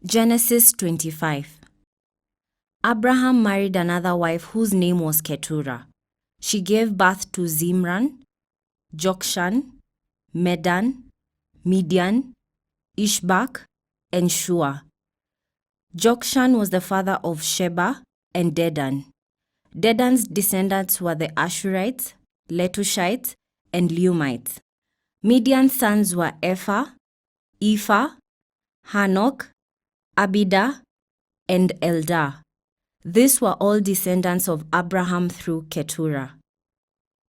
Genesis 25. Abraham married another wife whose name was Keturah. She gave birth to Zimran, Jokshan, Medan, Midian, Ishbak, and Shua. Jokshan was the father of Sheba and Dedan. Dedan's descendants were the Ashurites, Letushites, and Leumites. Midian's sons were Ephah, Hanok, Abida, and Eldah. These were all descendants of Abraham through Keturah.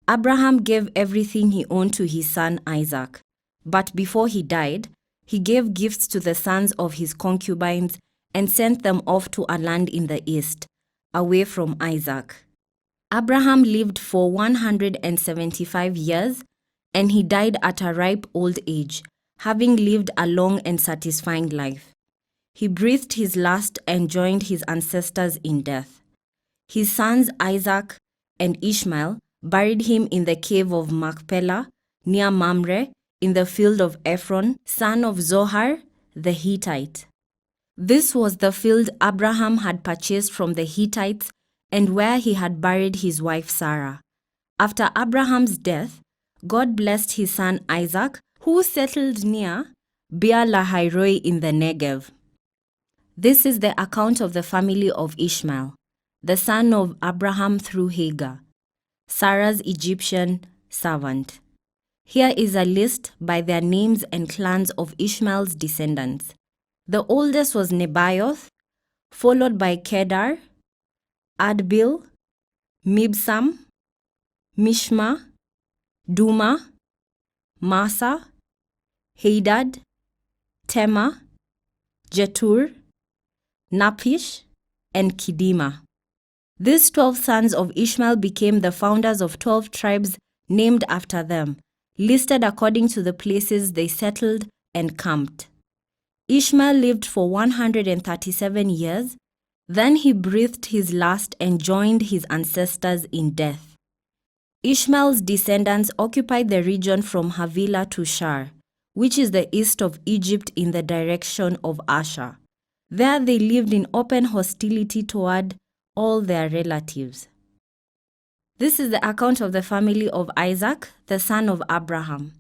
Abraham gave everything he owned to his son Isaac, but before he died, he gave gifts to the sons of his concubines and sent them off to a land in the east, away from Isaac. Abraham lived for 175 years, and he died at a ripe old age, having lived a long and satisfying life. He breathed his last and joined his ancestors in death. His sons Isaac and Ishmael buried him in the cave of Machpelah near Mamre in the field of Ephron, son of Zohar the Hittite. This was the field Abraham had purchased from the Hittites and where he had buried his wife Sarah. After Abraham's death, God blessed his son Isaac, who settled near Beer Lahairoi in the Negev. This is the account of the family of Ishmael, the son of Abraham through Hagar, Sarah's Egyptian servant. Here is a list by their names and clans of Ishmael's descendants. The oldest was Nebaioth, followed by Kedar, Adbil, Mibsam, Mishma, Duma, Masa, Hadad, Tema, Jetur, Naphish, and Kidima. These 12 sons of Ishmael became the founders of 12 tribes named after them, listed according to the places they settled and camped. Ishmael lived for 137 years, then he breathed his last and joined his ancestors in death. Ishmael's descendants occupied the region from Havilah to Shur, which is the east of Egypt in the direction of Asher. There they lived in open hostility toward all their relatives. This is the account of the family of Isaac, the son of Abraham.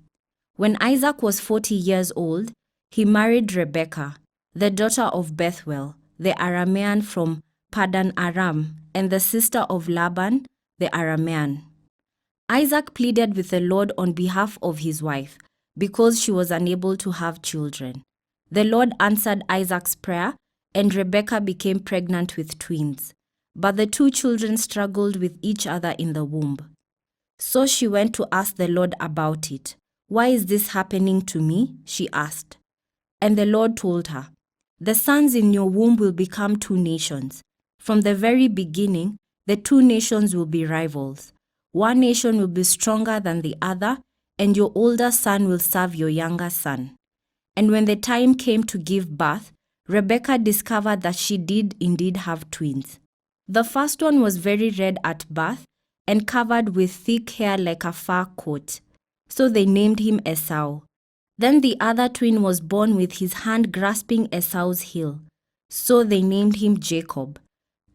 When Isaac was 40 years old, he married Rebekah, the daughter of Bethuel, the Aramean from Paddan Aram, and the sister of Laban, the Aramean. Isaac pleaded with the Lord on behalf of his wife, because she was unable to have children. The Lord answered Isaac's prayer, and Rebekah became pregnant with twins. But the two children struggled with each other in the womb. So she went to ask the Lord about it. "Why is this happening to me?" she asked. And the Lord told her, "The sons in your womb will become two nations. From the very beginning, the two nations will be rivals. One nation will be stronger than the other, and your older son will serve your younger son." And when the time came to give birth, Rebekah discovered that she did indeed have twins. The first one was very red at birth and covered with thick hair like a fur coat, so they named him Esau. Then the other twin was born with his hand grasping Esau's heel, so they named him Jacob.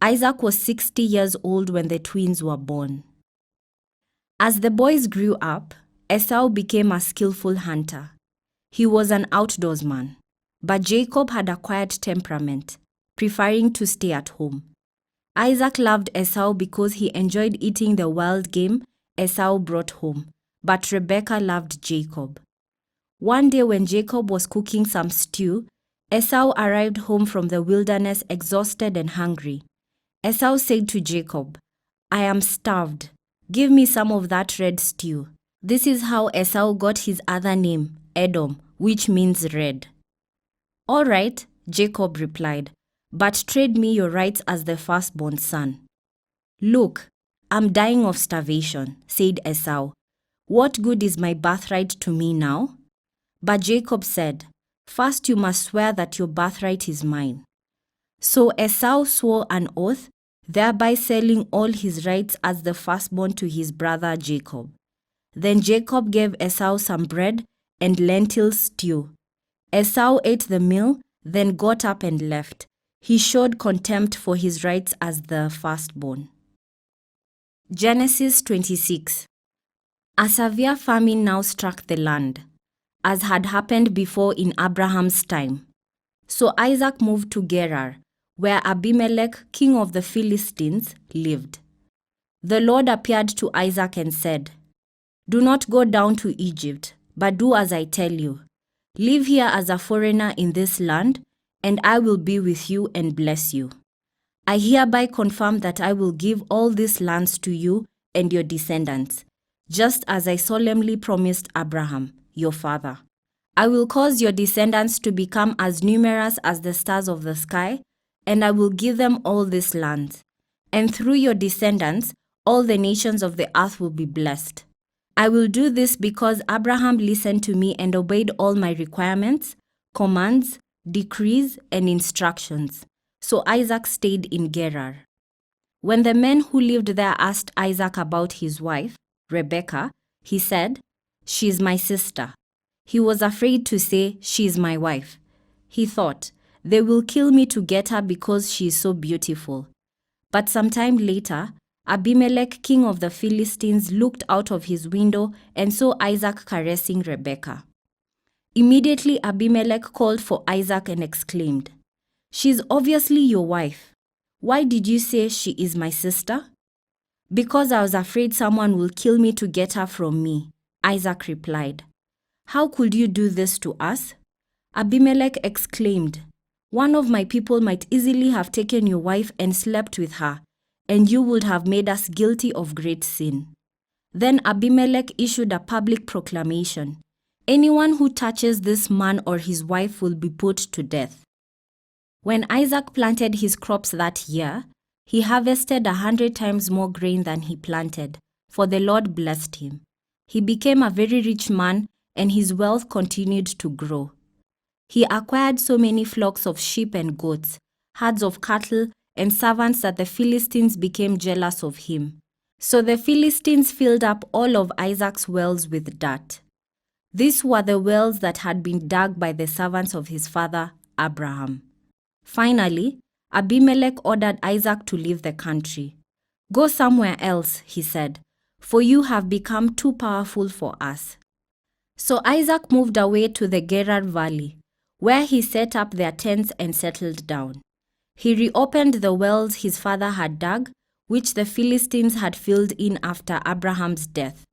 Isaac was 60 years old when the twins were born. As the boys grew up, Esau became a skillful hunter. He was an outdoorsman, but Jacob had a quiet temperament, preferring to stay at home. Isaac loved Esau because he enjoyed eating the wild game Esau brought home, but Rebekah loved Jacob. One day when Jacob was cooking some stew, Esau arrived home from the wilderness exhausted and hungry. Esau said to Jacob, "I am starved. Give me some of that red stew." This is how Esau got his other name, Edom, which means red. "All right," Jacob replied, "but trade me your rights as the firstborn son." "Look, I'm dying of starvation," said Esau. "What good is my birthright to me now?" But Jacob said, "First you must swear that your birthright is mine." So Esau swore an oath, thereby selling all his rights as the firstborn to his brother Jacob. Then Jacob gave Esau some bread and lentil stew. Esau ate the meal then got up and left. He showed contempt for his rights as the firstborn. Genesis 26. A severe famine now struck the land, as had happened before in Abraham's time. So Isaac moved to Gerar, where Abimelech, king of the Philistines, lived. The Lord appeared to Isaac and said, "Do not go down to Egypt, but do as I tell you. Live here as a foreigner in this land, and I will be with you and bless you. I hereby confirm that I will give all these lands to you and your descendants, just as I solemnly promised Abraham, your father. I will cause your descendants to become as numerous as the stars of the sky, and I will give them all these lands. And through your descendants, all the nations of the earth will be blessed. I will do this because Abraham listened to me and obeyed all my requirements, commands, decrees, and instructions." So Isaac stayed in Gerar. When the men who lived there asked Isaac about his wife, Rebekah, he said, "She is my sister." He was afraid to say, "She is my wife." He thought, "They will kill me to get her because she is so beautiful." But sometime later, Abimelech, king of the Philistines, looked out of his window and saw Isaac caressing Rebekah. Immediately Abimelech called for Isaac and exclaimed, "She is obviously your wife. Why did you say she is my sister?" "Because I was afraid someone will kill me to get her from me," Isaac replied. "How could you do this to us?" Abimelech exclaimed, "One of my people might easily have taken your wife and slept with her, and you would have made us guilty of great sin." Then Abimelech issued a public proclamation, "Anyone who touches this man or his wife will be put to death." When Isaac planted his crops that year, he harvested 100 times more grain than he planted, for the Lord blessed him. He became a very rich man, and his wealth continued to grow. He acquired so many flocks of sheep and goats, herds of cattle, and servants that the Philistines became jealous of him. So the Philistines filled up all of Isaac's wells with dirt. These were the wells that had been dug by the servants of his father, Abraham. Finally, Abimelech ordered Isaac to leave the country. "Go somewhere else," he said, "for you have become too powerful for us." So Isaac moved away to the Gerar Valley, where he set up their tents and settled down. He reopened the wells his father had dug, which the Philistines had filled in after Abraham's death.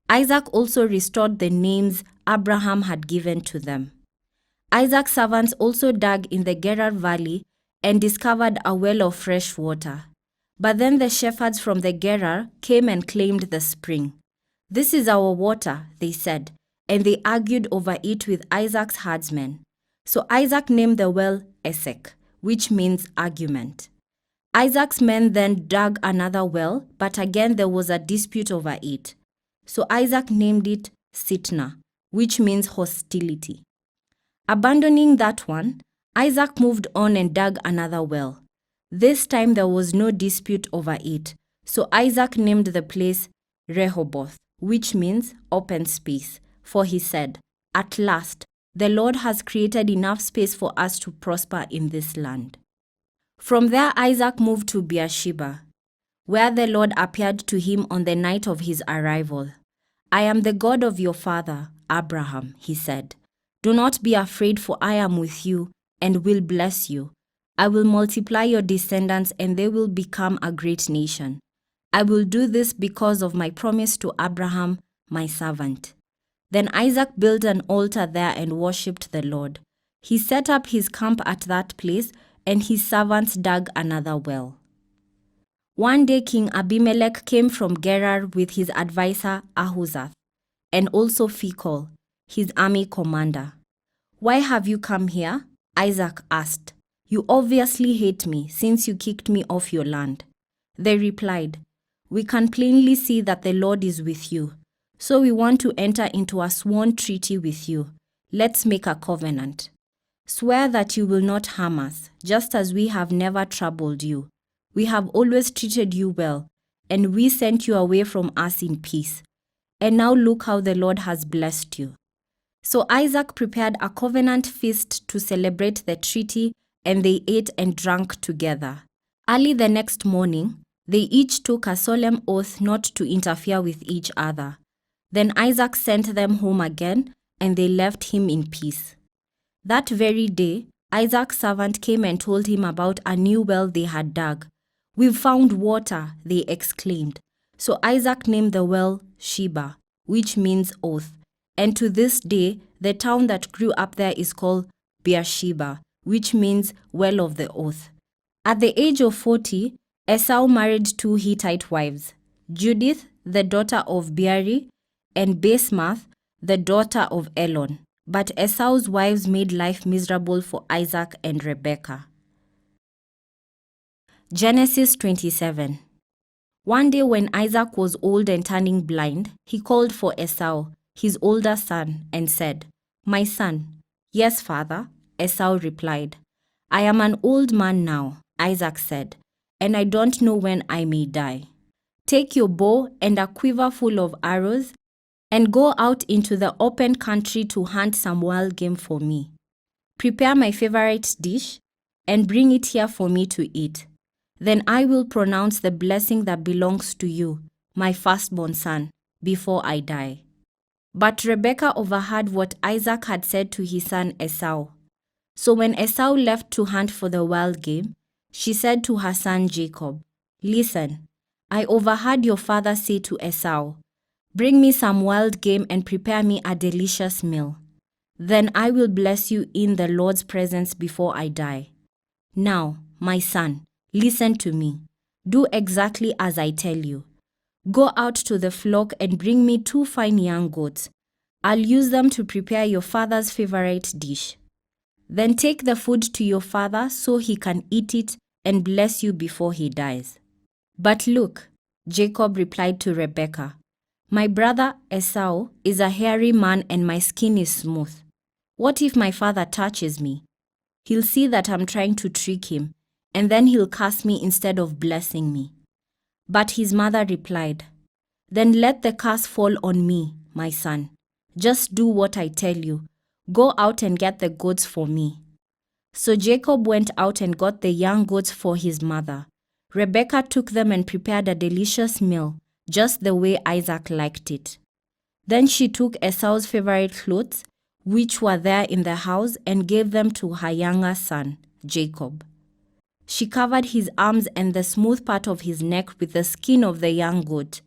Isaac also restored the names Abraham had given to them. Isaac's servants also dug in the Gerar Valley and discovered a well of fresh water. But then the shepherds from the Gerar came and claimed the spring. "This is our water," they said, and they argued over it with Isaac's herdsmen. So Isaac named the well Esek, which means argument. Isaac's men then dug another well, but again there was a dispute over it. So Isaac named it Sitnah, which means hostility. Abandoning that one, Isaac moved on and dug another well. This time there was no dispute over it, so Isaac named the place Rehoboth, which means open space, for he said, "At last, the Lord has created enough space for us to prosper in this land." From there Isaac moved to Beersheba, where the Lord appeared to him on the night of his arrival. "I am the God of your father, Abraham," he said. "Do not be afraid, for I am with you and will bless you. I will multiply your descendants and they will become a great nation. I will do this because of my promise to Abraham, my servant." Then Isaac built an altar there and worshipped the Lord. He set up his camp at that place, and his servants dug another well. One day King Abimelech came from Gerar with his advisor Ahuzzath, and also Phicol, his army commander. "Why have you come here?" Isaac asked. "You obviously hate me, since you kicked me off your land." They replied, "We can plainly see that the Lord is with you. So we want to enter into a sworn treaty with you. Let's make a covenant. Swear that you will not harm us, just as we have never troubled you. We have always treated you well, and we sent you away from us in peace. And now look how the Lord has blessed you." So Isaac prepared a covenant feast to celebrate the treaty, and they ate and drank together. Early the next morning, they each took a solemn oath not to interfere with each other. Then Isaac sent them home again, and they left him in peace. That very day, Isaac's servant came and told him about a new well they had dug. "We've found water," they exclaimed. So Isaac named the well Sheba, which means oath. And to this day, the town that grew up there is called Beersheba, which means well of the oath. At the age of 40, Esau married two Hittite wives, Judith, the daughter of Beeri, and Basemath, the daughter of Elon. But Esau's wives made life miserable for Isaac and Rebekah. Genesis 27. One day when Isaac was old and turning blind, he called for Esau, his older son, and said, "My son." "Yes, father," Esau replied. "I am an old man now," Isaac said, "and I don't know when I may die. Take your bow and a quiver full of arrows and go out into the open country to hunt some wild game for me. Prepare my favorite dish and bring it here for me to eat. Then I will pronounce the blessing that belongs to you, my firstborn son, before I die." But Rebekah overheard what Isaac had said to his son Esau. So when Esau left to hunt for the wild game, she said to her son Jacob, "Listen, I overheard your father say to Esau, 'Bring me some wild game and prepare me a delicious meal. Then I will bless you in the Lord's presence before I die.' Now, my son, listen to me. Do exactly as I tell you. Go out to the flock and bring me 2 fine young goats. I'll use them to prepare your father's favorite dish. Then take the food to your father so he can eat it and bless you before he dies." "But look," Jacob replied to Rebekah, "my brother Esau is a hairy man and my skin is smooth. What if my father touches me? He'll see that I'm trying to trick him, and then he'll curse me instead of blessing me." But his mother replied, "Then let the curse fall on me, my son. Just do what I tell you. Go out and get the goats for me." So Jacob went out and got the young goats for his mother. Rebekah took them and prepared a delicious meal, just the way Isaac liked it. Then she took Esau's favorite clothes, which were there in the house, and gave them to her younger son, Jacob. She covered his arms and the smooth part of his neck with the skin of the young goat.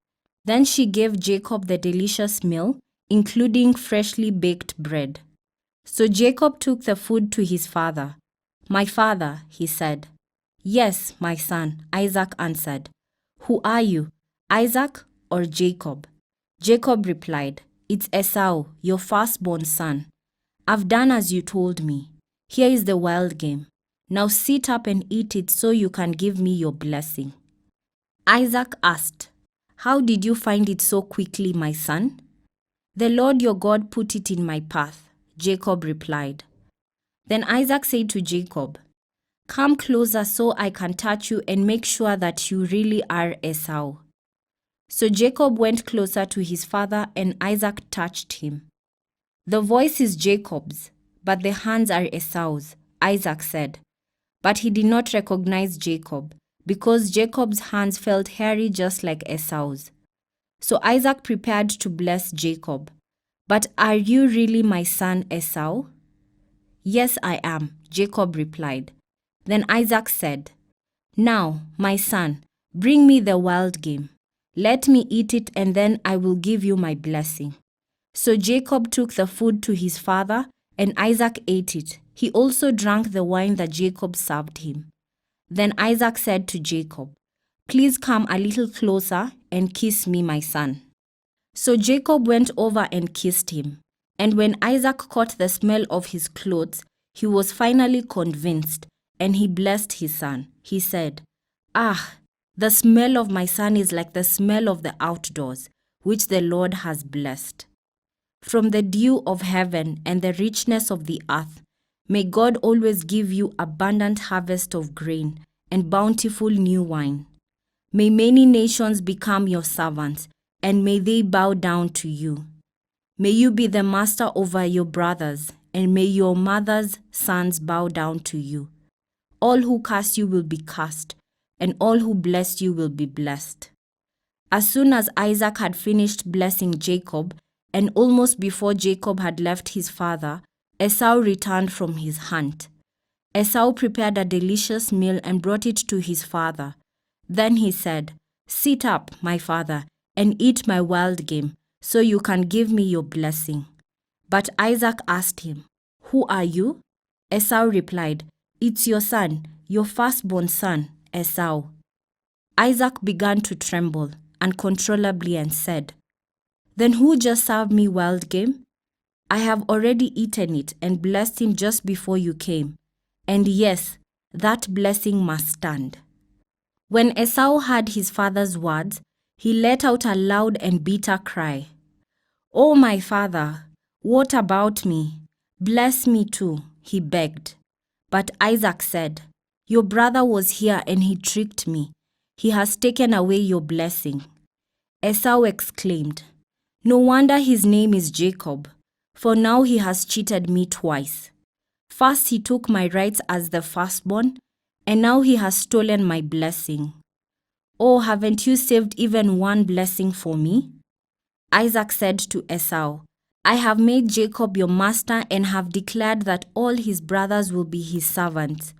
Then she gave Jacob the delicious meal, including freshly baked bread. So Jacob took the food to his father. "My father," he said. "Yes, my son," Isaac answered. "Who are you, Isaac or Jacob?" Jacob replied, "It's Esau, your firstborn son. I've done as you told me. Here is the wild game. Now sit up and eat it so you can give me your blessing." Isaac asked, "How did you find it so quickly, my son?" "The Lord your God put it in my path," Jacob replied. Then Isaac said to Jacob, "Come closer so I can touch you and make sure that you really are Esau." So Jacob went closer to his father and Isaac touched him. "The voice is Jacob's, but the hands are Esau's," Isaac said. But he did not recognize Jacob, because Jacob's hands felt hairy just like Esau's. So Isaac prepared to bless Jacob. "But are you really my son Esau?" "Yes, I am," Jacob replied. Then Isaac said, "Now, my son, bring me the wild game. Let me eat it and then I will give you my blessing." So Jacob took the food to his father, and Isaac ate it. He also drank the wine that Jacob served him. Then Isaac said to Jacob, "Please come a little closer and kiss me, my son." So Jacob went over and kissed him. And when Isaac caught the smell of his clothes, he was finally convinced, and he blessed his son. He said, "Ah, the smell of my son is like the smell of the outdoors, which the Lord has blessed. From the dew of heaven and the richness of the earth, may God always give you abundant harvest of grain and bountiful new wine. May many nations become your servants, and may they bow down to you. May you be the master over your brothers, and may your mother's sons bow down to you. All who curse you will be cursed, and all who bless you will be blessed." As soon as Isaac had finished blessing Jacob, and almost before Jacob had left his father, Esau returned from his hunt. Esau prepared a delicious meal and brought it to his father. Then he said, "Sit up, my father, and eat my wild game, so you can give me your blessing." But Isaac asked him, "Who are you?" Esau replied, "It's your son, your firstborn son, Esau." Isaac began to tremble uncontrollably and said, "Then who just served me wild game? I have already eaten it and blessed him just before you came. And yes, that blessing must stand." When Esau heard his father's words, he let out a loud and bitter cry. "Oh, my father, what about me? Bless me too," he begged. But Isaac said, "Your brother was here and he tricked me. He has taken away your blessing." Esau exclaimed, "No wonder his name is Jacob, for now he has cheated me twice. First he took my rights as the firstborn, and now he has stolen my blessing. Oh, haven't you saved even one blessing for me?" Isaac said to Esau, "I have made Jacob your master and have declared that all his brothers will be his servants.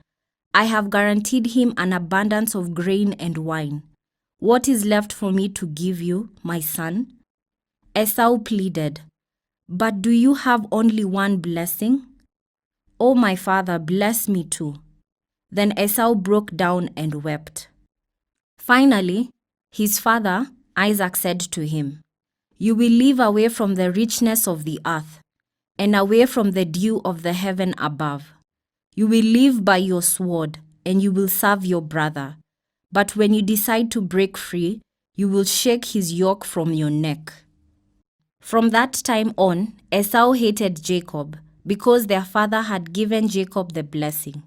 I have guaranteed him an abundance of grain and wine. What is left for me to give you, my son?" Esau pleaded, "But do you have only one blessing? Oh, my father, bless me too." Then Esau broke down and wept. Finally, his father, Isaac, said to him, "You will live away from the richness of the earth, and away from the dew of the heaven above. You will live by your sword, and you will serve your brother. But when you decide to break free, you will shake his yoke from your neck." From that time on, Esau hated Jacob, because their father had given Jacob the blessing.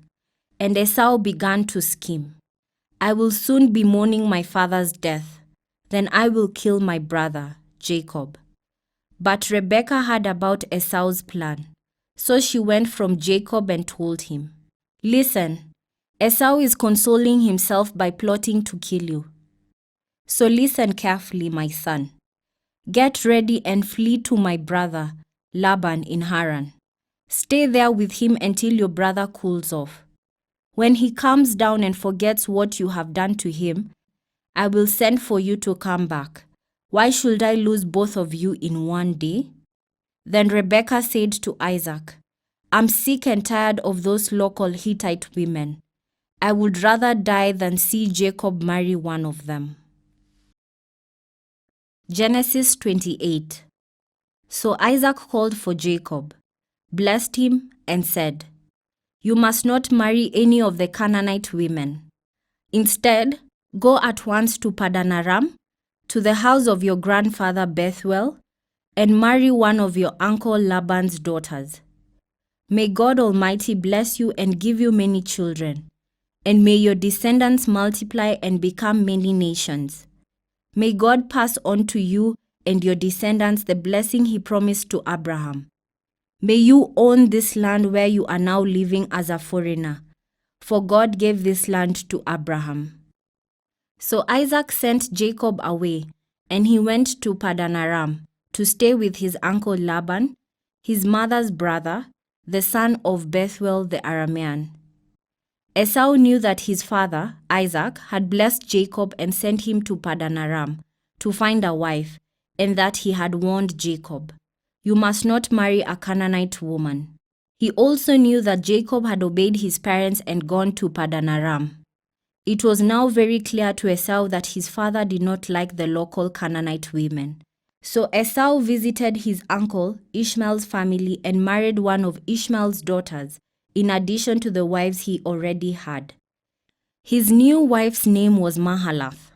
And Esau began to scheme, "I will soon be mourning my father's death. Then I will kill my brother, Jacob." But Rebekah heard about Esau's plan. So she went from Jacob and told him, "Listen, Esau is consoling himself by plotting to kill you. So listen carefully, my son. Get ready and flee to my brother, Laban in Haran. Stay there with him until your brother cools off. When he comes down and forgets what you have done to him, I will send for you to come back. Why should I lose both of you in one day?" Then Rebekah said to Isaac, "I'm sick and tired of those local Hittite women. I would rather die than see Jacob marry one of them." Genesis 28. So Isaac called for Jacob, blessed him, and said, "You must not marry any of the Canaanite women. Instead, go at once to Padanaram, to the house of your grandfather Bethuel, and marry one of your uncle Laban's daughters. May God Almighty bless you and give you many children, and may your descendants multiply and become many nations. May God pass on to you and your descendants the blessing he promised to Abraham. May you own this land where you are now living as a foreigner, for God gave this land to Abraham." So Isaac sent Jacob away, and he went to Padanaram to stay with his uncle Laban, his mother's brother, the son of Bethuel the Aramean. Esau knew that his father, Isaac, had blessed Jacob and sent him to Padanaram to find a wife, and that he had warned Jacob, "You must not marry a Canaanite woman." He also knew that Jacob had obeyed his parents and gone to Padanaram. It was now very clear to Esau that his father did not like the local Canaanite women. So Esau visited his uncle Ishmael's family and married one of Ishmael's daughters, in addition to the wives he already had. His new wife's name was Mahalath.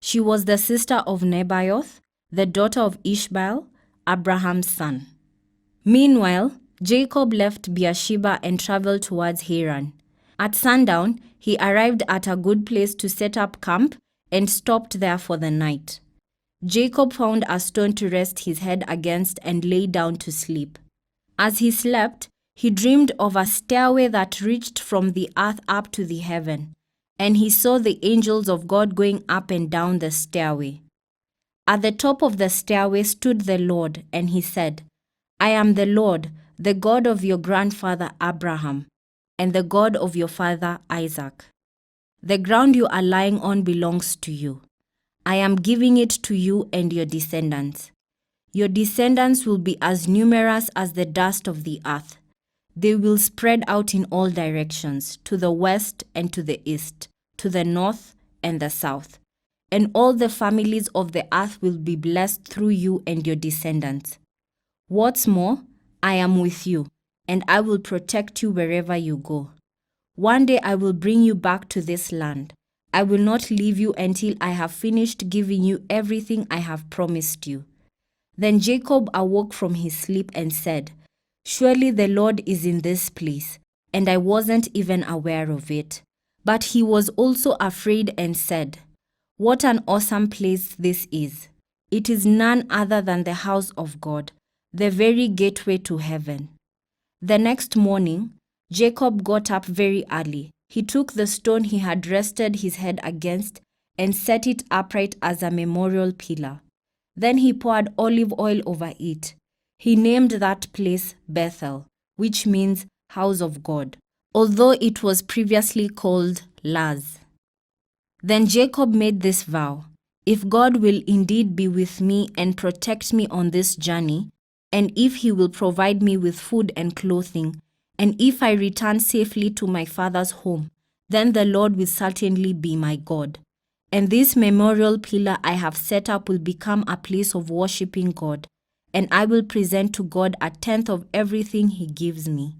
She was the sister of Nebaioth, the daughter of Ishmael, Abraham's son. Meanwhile, Jacob left Beersheba and traveled towards Haran. At sundown, he arrived at a good place to set up camp and stopped there for the night. Jacob found a stone to rest his head against and lay down to sleep. As he slept, he dreamed of a stairway that reached from the earth up to the heaven, and he saw the angels of God going up and down the stairway. At the top of the stairway stood the Lord, and he said, I am the Lord, the God of your grandfather Abraham, and the God of your father Isaac. The ground you are lying on belongs to you. I am giving it to you and your descendants. Your descendants will be as numerous as the dust of the earth. They will spread out in all directions, to the west and to the east, to the north and the south. And all the families of the earth will be blessed through you and your descendants. What's more, I am with you, and I will protect you wherever you go. One day I will bring you back to this land. I will not leave you until I have finished giving you everything I have promised you. Then Jacob awoke from his sleep and said, Surely the Lord is in this place, and I wasn't even aware of it. But he was also afraid and said, What an awesome place this is! It is none other than the house of God, the very gateway to heaven. The next morning, Jacob got up very early. He took the stone he had rested his head against and set it upright as a memorial pillar. Then he poured olive oil over it. He named that place Bethel, which means house of God, although it was previously called Luz. Then Jacob made this vow, If God will indeed be with me and protect me on this journey, and if he will provide me with food and clothing, and if I return safely to my father's home, then the Lord will certainly be my God. And this memorial pillar I have set up will become a place of worshiping God, and I will present to God a tenth of everything he gives me.